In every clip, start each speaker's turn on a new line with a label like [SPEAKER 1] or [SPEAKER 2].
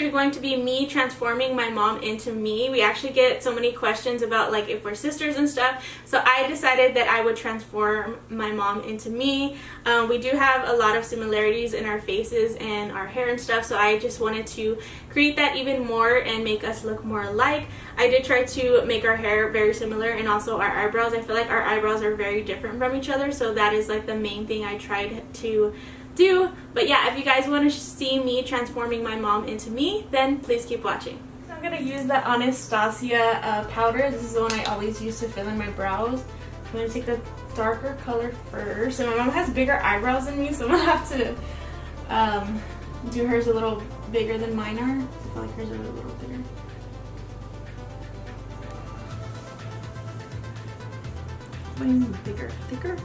[SPEAKER 1] actually going to be me transforming my mom into me. We actually get so many questions about like if we're sisters and stuff, so I decided that I would transform my mom into me. We do have a lot of similarities in our faces and our hair and stuff, so I just wanted to create that even more and make us look more alike. I did try to make our hair very similar and also our eyebrows. I feel like our eyebrows are very different from each other, so that is like the main thing I tried to do. But yeah, if you guys want to see me transforming my mom into me, then please keep watching. So I'm going to use the Anastasia powder. This is the one I always use to fill in my brows. I'm going to take the darker color first. And my mom has bigger eyebrows than me, so I'm going to have to do hers a little bigger than mine are. I feel like hers are a little bigger.
[SPEAKER 2] What do you mean bigger? Thicker?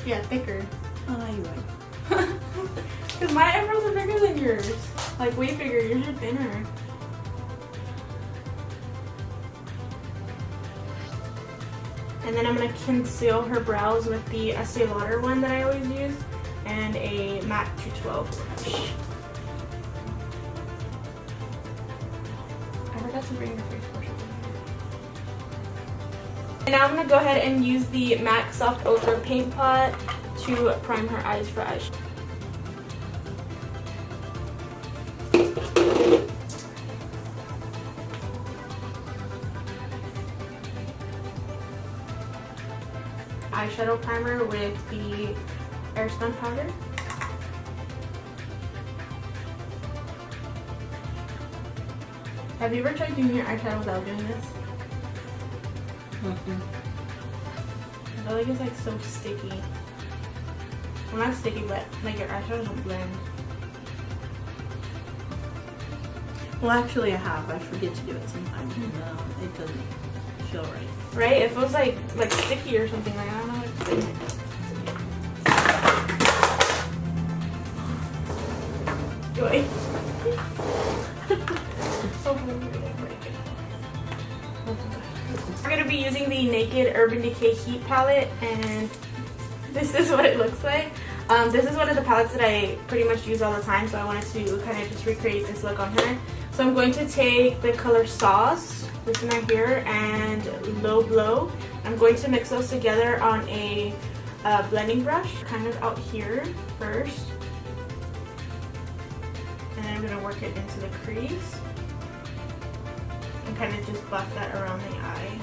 [SPEAKER 1] Yeah, thicker.
[SPEAKER 2] Oh, you're right.
[SPEAKER 1] Because my eyebrows are bigger than yours. Like way bigger. Yours are thinner. And then I'm going to conceal her brows with the Estee Lauder one that I always use and a MAC 212 brush. I forgot to bring the face brush. And now I'm going to go ahead and use the MAC Soft Ochre Paint Pot to prime her eyes for eyeshadow. Eyeshadow primer with the Airspun powder. Have you ever tried doing your eyeshadow without doing this? I feel like it's like so sticky. Well, not sticky, but like your eyeshadows don't blend.
[SPEAKER 2] Well, actually I have. I forget to do it sometimes. No, it doesn't feel right.
[SPEAKER 1] Right? It feels like sticky or something. Like I don't know what to say. Joy. We're going to be using the Naked Urban Decay Heat Palette, and this is what it looks like. This is one of the palettes that I pretty much use all the time, so I wanted to kind of just recreate this look on her. So I'm going to take the color Sauce, this one right here, and Low Blow. I'm going to mix those together on a blending brush, kind of out here first. And then I'm going to work it into the crease. And kind of just buff that around the eye.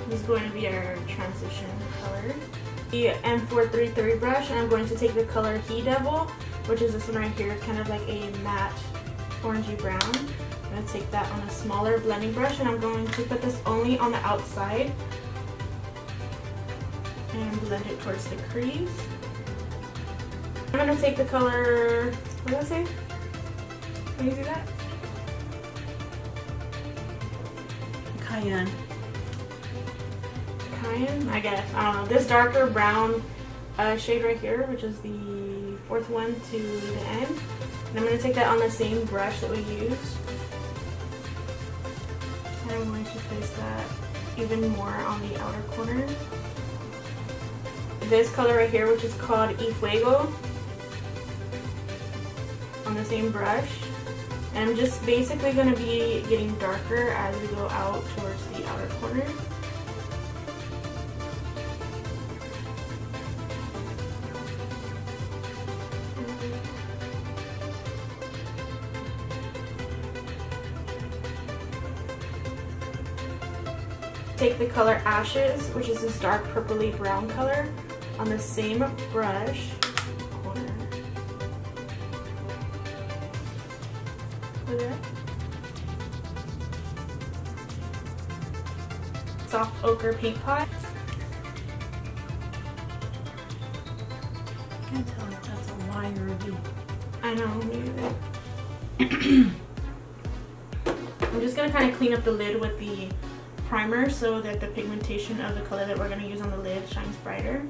[SPEAKER 1] This is going to be our transition color. The M433 brush, and I'm going to take the color He Devil, which is this one right here. It's kind of like a matte orangey brown. I'm going to take that on a smaller blending brush, and I'm going to put this only on the outside and blend it towards the crease. I'm going to take the color, what did I say? Can you see that?
[SPEAKER 2] Cayenne.
[SPEAKER 1] Cayenne, I guess. I don't know. This darker brown shade right here, which is the fourth one to the end. And I'm going to take that on the same brush that we used. And I'm going to place that even more on the outer corner. This color right here, which is called Y Fuego, on the same brush. And I'm just basically going to be getting darker as we go out towards the outer corner. Take the color Ashes, which is this dark purpley brown color, on the same brush. Corner. Look at that. Soft Ochre Paint Pot.
[SPEAKER 2] I can't tell if that's a lie or a V.
[SPEAKER 1] I know, me either. I'm just going to kind of clean up the lid with the primer so that the pigmentation of the color that we're going to use on the lid shines brighter.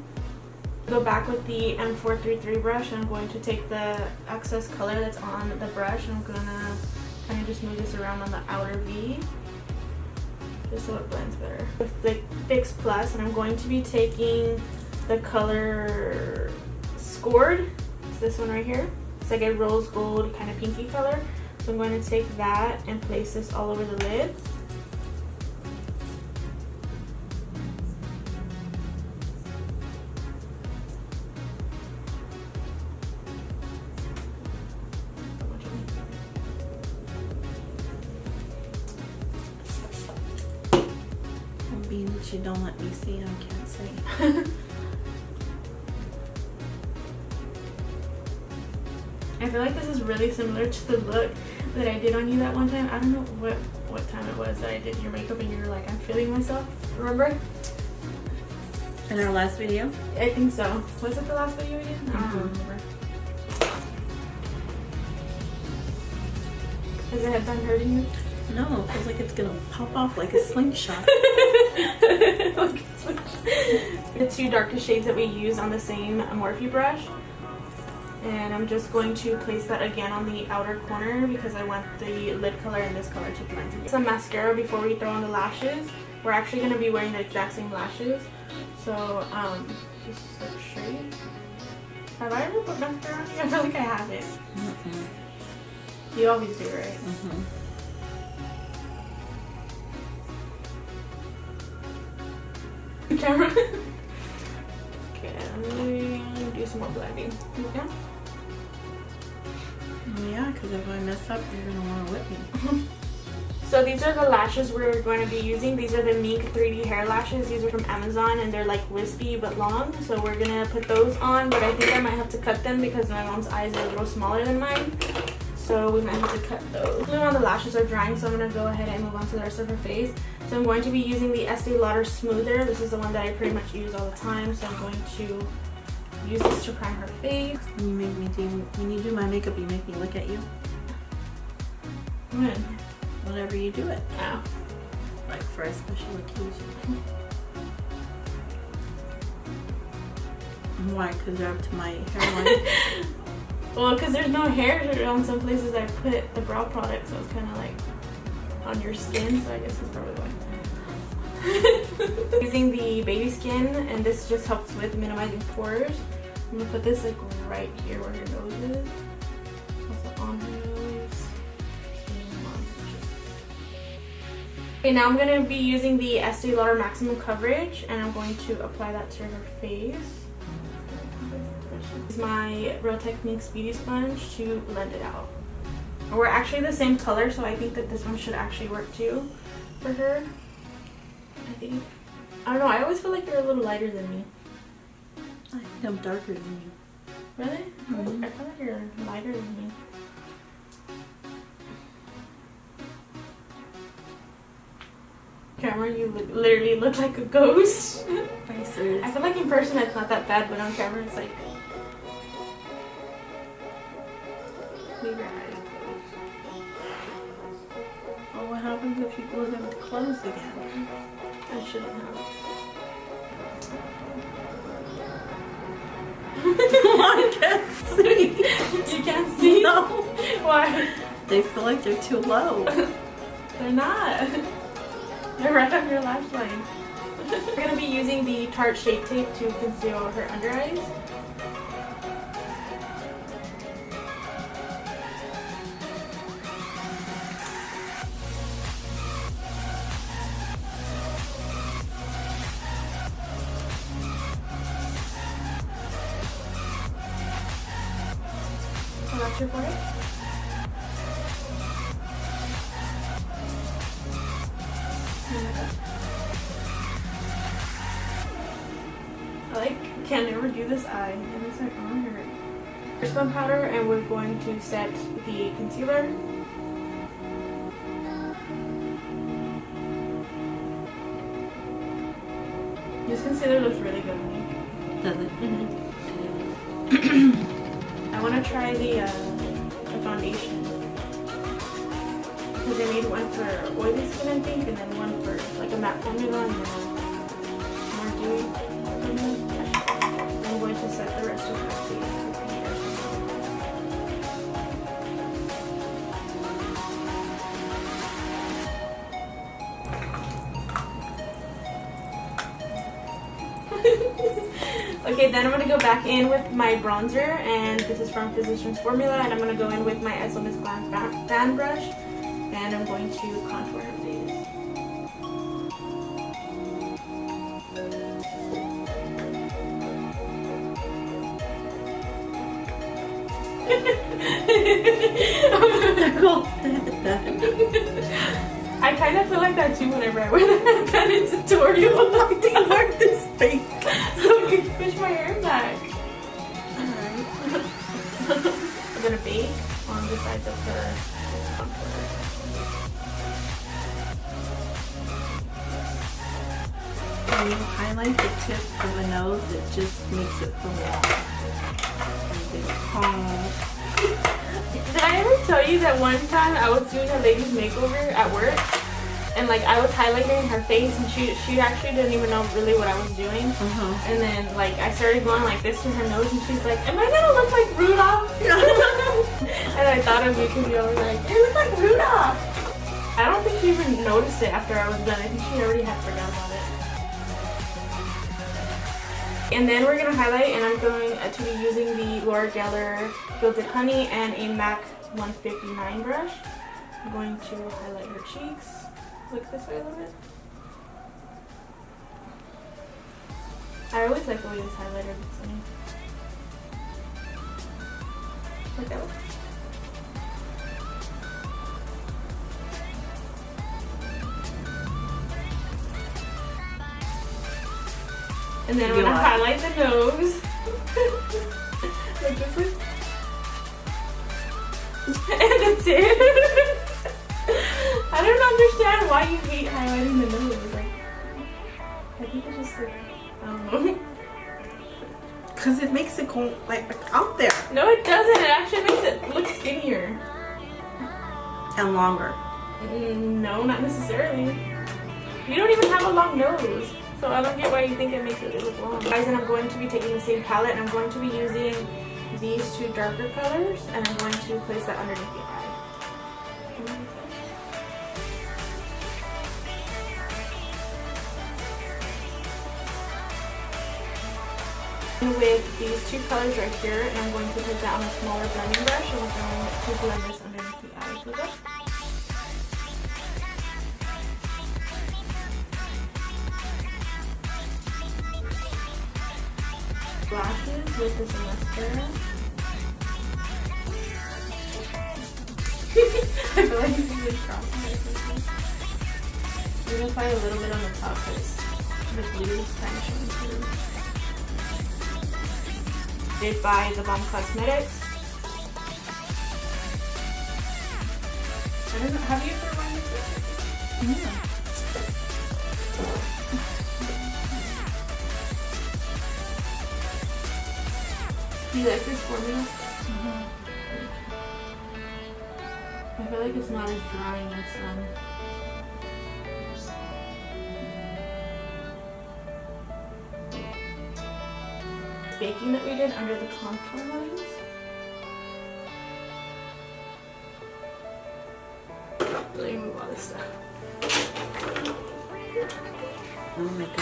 [SPEAKER 1] Go back with the M433 brush, and I'm going to take the excess color that's on the brush, and I'm going to kind of just move this around on the outer V just so it blends better. With the Fix Plus, and I'm going to be taking the color Scored. It's this one right here. It's like a rose gold kind of pinky color. So I'm going to take that and place this all over the lid.
[SPEAKER 2] Being that you don't let me see, I can't say.
[SPEAKER 1] I feel like this is really similar to the look that I did on you that one time. I don't know what time it was that I did your makeup and you were like, I'm feeling myself. Remember?
[SPEAKER 2] In our last video?
[SPEAKER 1] I think so. Was it the last video we did? I don't remember. Is the headband hurting you?
[SPEAKER 2] No, it feels like it's gonna pop off like a slingshot.
[SPEAKER 1] The two darkest shades that we use on the same Morphe brush. And I'm just going to place that again on the outer corner because I want the lid color and this color to blend together. Some mascara before we throw on the lashes. We're actually going to be wearing the exact same lashes. So, just like straight. Have I ever put mascara on you? I feel like I haven't. You always do, right? Camera. Okay, I'm gonna do some more blending. Yeah.
[SPEAKER 2] Yeah, because if I mess up, you're gonna want to whip me.
[SPEAKER 1] So these are the lashes we're going to be using. These are the Mink 3D hair lashes. These are from Amazon and they're like wispy but long. So we're gonna put those on, but I think I might have to cut them because my mom's eyes are a little smaller than mine. So we might have to cut those. Now the lashes are drying, so I'm gonna go ahead and move on to the rest of her face. So I'm going to be using the Estee Lauder Smoother. This is the one that I pretty much use all the time. So I'm going to use this to prime her face.
[SPEAKER 2] When you do my makeup, you make me look at you.
[SPEAKER 1] When?
[SPEAKER 2] Whenever you do it.
[SPEAKER 1] Oh.
[SPEAKER 2] Like for a special occasion. Why? Because they're up to my hairline.
[SPEAKER 1] Well, because there's no hair on some places I put the brow product, so it's kind of like on your skin, so I guess that's probably why. Using the baby skin, and this just helps with minimizing pores. I'm gonna put this like right here where your nose is. Also on her nose. Okay, now I'm gonna be using the Estee Lauder Maximum Coverage, and I'm going to apply that to her face. This is my Real Techniques Beauty Sponge to blend it out. We're actually the same color, so I think that this one should actually work too for her. I think. I don't know, I always feel like you're a little lighter than me.
[SPEAKER 2] I think I'm darker than you.
[SPEAKER 1] Really? I feel like you're lighter than me. Camera, you literally look like a ghost.
[SPEAKER 2] Are you serious?
[SPEAKER 1] I feel like in person it's not that bad, but on camera it's like... Leave your eyes closed.
[SPEAKER 2] Well, what happens if you glue them closed again?
[SPEAKER 1] I shouldn't have.
[SPEAKER 2] I can't see.
[SPEAKER 1] You can't see?
[SPEAKER 2] No.
[SPEAKER 1] Why?
[SPEAKER 2] They feel like they're too low.
[SPEAKER 1] They're not. They're right on your lash line. We're going to be using the Tarte Shape Tape to conceal her under eyes. So that's your forehead. I can never do this eye, and it's like on her. First one powder, and we're going to set the concealer. This concealer looks really good on me.
[SPEAKER 2] Does it?
[SPEAKER 1] I want to try the foundation. Because they made one for oily skin, I think, and then one for like a matte formula and then more dewy. I'm going to set the rest of her face with here. Okay, then I'm going to go back in with my bronzer, and this is from Physicians Formula, and I'm going to go in with my Miss Glam fan brush, and I'm going to contour her face. I kind of feel like that too whenever I wear that kind of tutorial.
[SPEAKER 2] I think like this thing.
[SPEAKER 1] So I can push my hair back.
[SPEAKER 2] Alright.
[SPEAKER 1] I'm gonna bake on the sides of her contour.
[SPEAKER 2] When you highlight the tip of the nose, it just makes it feel long.
[SPEAKER 1] Did I ever tell you that one time I was doing a lady's makeover at work, and like I was highlighting her face, and she actually didn't even know really what I was doing. And then like I started going like this to her nose, and she's like, "Am I gonna look like Rudolph?" And I thought of you because you always like, "You look like Rudolph." I don't think she even noticed it after I was done. I think she already had forgot about it. And then we're gonna highlight, and I'm going to be using the Laura Geller Gilded Honey and a MAC 159 brush. I'm going to highlight her cheeks. Look this way a little bit. I always like the way this highlighter looks on me. Like that one. And then I'm gonna highlight the nose. Like this way. And that's it. I don't understand why you hate highlighting the nose. Like, I think it's just like, I don't know.
[SPEAKER 2] Because it makes it go like out there.
[SPEAKER 1] No, it doesn't. It actually makes it look skinnier.
[SPEAKER 2] And longer.
[SPEAKER 1] No, not necessarily. You don't even have a long nose. So I don't get why you think it makes it look long. Guys, and I'm going to be taking the same palette, and I'm going to be using these two darker colors, and I'm going to place that underneath the eye. With these two colors right here, and I'm going to put that on a smaller blending brush, and we're going to blend this underneath the eyes with it. Lashes with this mascara. I feel like you can really cross my face. We're gonna apply a little bit on the top because the blue is kind of showing through. Did by the BAUM Cosmetics. I don't know. Have you ever worn this?
[SPEAKER 2] Yeah.
[SPEAKER 1] Do you like this formula? I feel like it's not as drying as baking that we did under the contour lines. Let me move all this stuff.
[SPEAKER 2] Oh my god.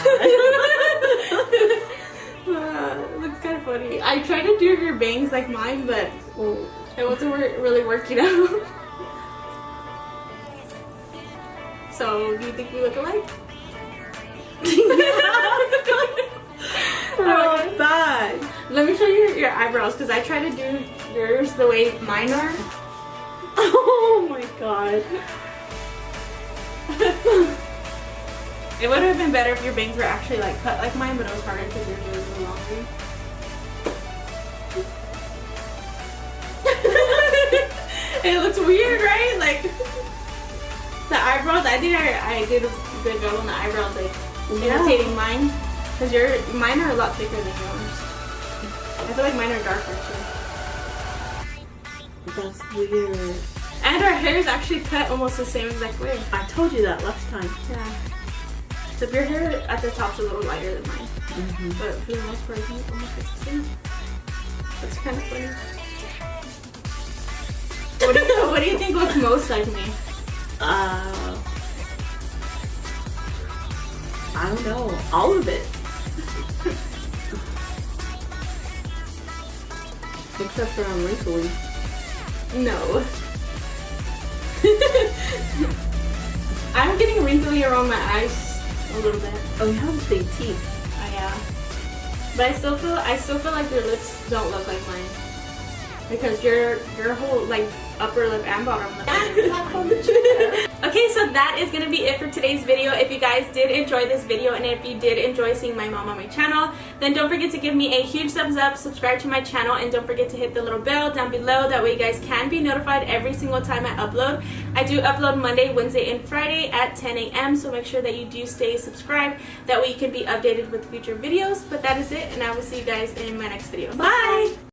[SPEAKER 1] It looks kind of funny. I tried to do your bangs like mine, but it wasn't really working out. So, do you think we look alike?
[SPEAKER 2] Oh, bad.
[SPEAKER 1] Let me show you your eyebrows, because I tried to do yours the way mine are.
[SPEAKER 2] Oh my god.
[SPEAKER 1] It would have been better if your bangs were actually like cut like mine, but it was harder because yours were a little longer. It looks weird, right? Like the eyebrows. I think I did a good job on the eyebrows, like imitating mine. Because mine are a lot thicker than yours. I feel like mine are darker too.
[SPEAKER 2] That's weird.
[SPEAKER 1] And our hair is actually cut almost the same exact way.
[SPEAKER 2] I told you that last time.
[SPEAKER 1] Yeah. Except your hair at the top's a little lighter than mine. But for the most part, I think it almost looks the same. That's kind of funny. What do you think looks most like me?
[SPEAKER 2] I don't know. All of it. Except for I'm wrinkly.
[SPEAKER 1] No. I'm getting wrinkly around my eyes a little bit.
[SPEAKER 2] Oh, you have big teeth.
[SPEAKER 1] Oh yeah. But I still feel like your lips don't look like mine. Because your whole like upper lip and bottom lip. Okay, so that is gonna be it for today's video. If you guys did enjoy this video and if you did enjoy seeing my mom on my channel, then don't forget to give me a huge thumbs up, subscribe to my channel, and don't forget to hit the little bell down below. That way you guys can be notified every single time I upload. I do upload Monday, Wednesday, and Friday at 10 a.m. so make sure that you do stay subscribed. That way you can be updated with future videos. But that is it, and I will see you guys in my next video. Bye!